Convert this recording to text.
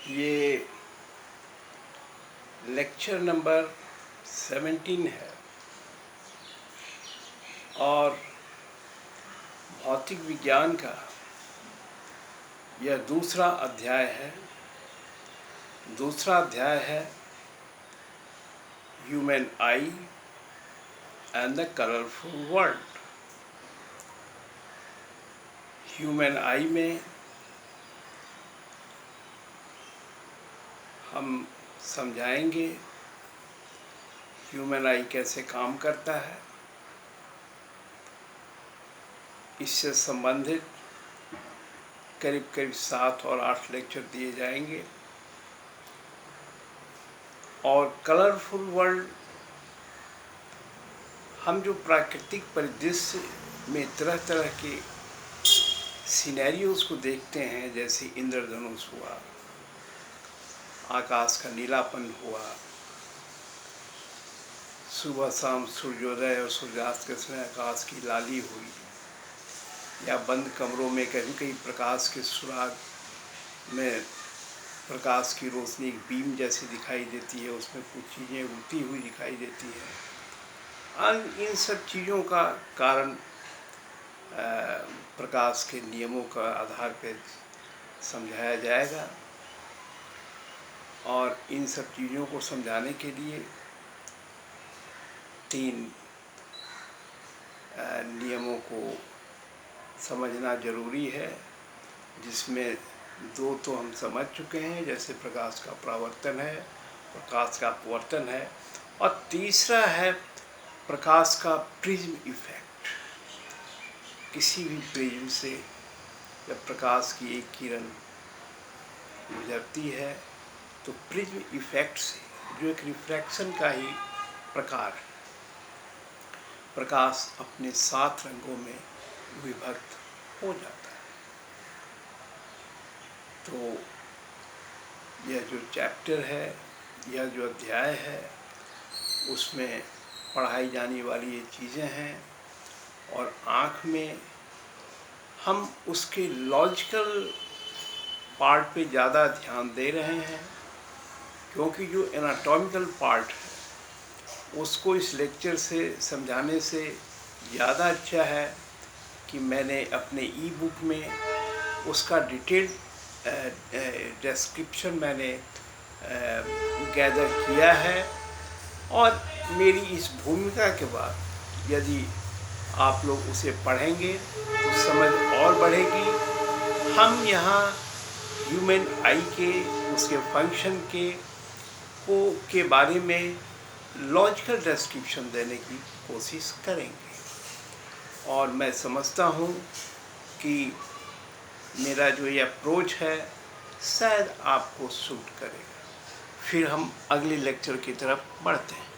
ये lecture number 17 है और भौतिक विज्ञान का यह दूसरा अध्याय है। दूसरा अध्याय है human I and the colourful world. Human आई में हम समझाएंगे ह्यूमन आई कैसे काम करता है, इससे संबंधित करीब करीब 7 और 8 लेक्चर दिए जाएंगे। और कलरफुल वर्ल्ड, हम जो प्राकृतिक परिदृश्य में तरह तरह के सिनेरियोज को देखते हैं, जैसे इंद्रधनुष हुआ, आकाश का नीलापन हुआ, सुबह शाम सूर्योदय और सूर्यास्त के समय आकाश की लाली हुई, या बंद कमरों में कभी कभी प्रकाश के सुराग में प्रकाश की रोशनी एक बीम जैसी दिखाई देती है, उसमें कुछ चीज़ें उड़ती हुई दिखाई देती हैं। इन सब चीज़ों का कारण प्रकाश के नियमों का आधार पर समझाया जाएगा। और इन सब चीज़ों को समझाने के लिए 3 नियमों को समझना जरूरी है, जिसमें 2 तो हम समझ चुके हैं, जैसे प्रकाश का परावर्तन है, प्रकाश का अपवर्तन है, और तीसरा है प्रकाश का प्रिज्म इफेक्ट। किसी भी प्रिज्म से जब प्रकाश की एक किरण गुजरती है तो प्रिज्म इफेक्ट से, जो एक रिफ्रैक्शन का ही प्रकार, प्रकाश अपने 7 रंगों में विभक्त हो जाता है। तो यह जो चैप्टर है, यह जो अध्याय है, उसमें पढ़ाई जाने वाली ये चीज़ें हैं। और आँख में हम उसके लॉजिकल पार्ट पे ज़्यादा ध्यान दे रहे हैं, क्योंकि जो एनाटॉमिकल पार्ट है उसको इस लेक्चर से समझाने से ज़्यादा अच्छा है कि मैंने अपने ई बुक में उसका डिटेल डिस्क्रिप्शन मैंने गैदर किया है। और मेरी इस भूमिका के बाद यदि आप लोग उसे पढ़ेंगे तो समझ और बढ़ेगी। हम यहाँ ह्यूमन आई के, उसके फंक्शन के बारे में लॉजिकल डिस्क्रिप्शन देने की कोशिश करेंगे। और मैं समझता हूँ कि मेरा जो ये अप्रोच है शायद आपको सूट करेगा। फिर हम अगले लेक्चर की तरफ बढ़ते हैं।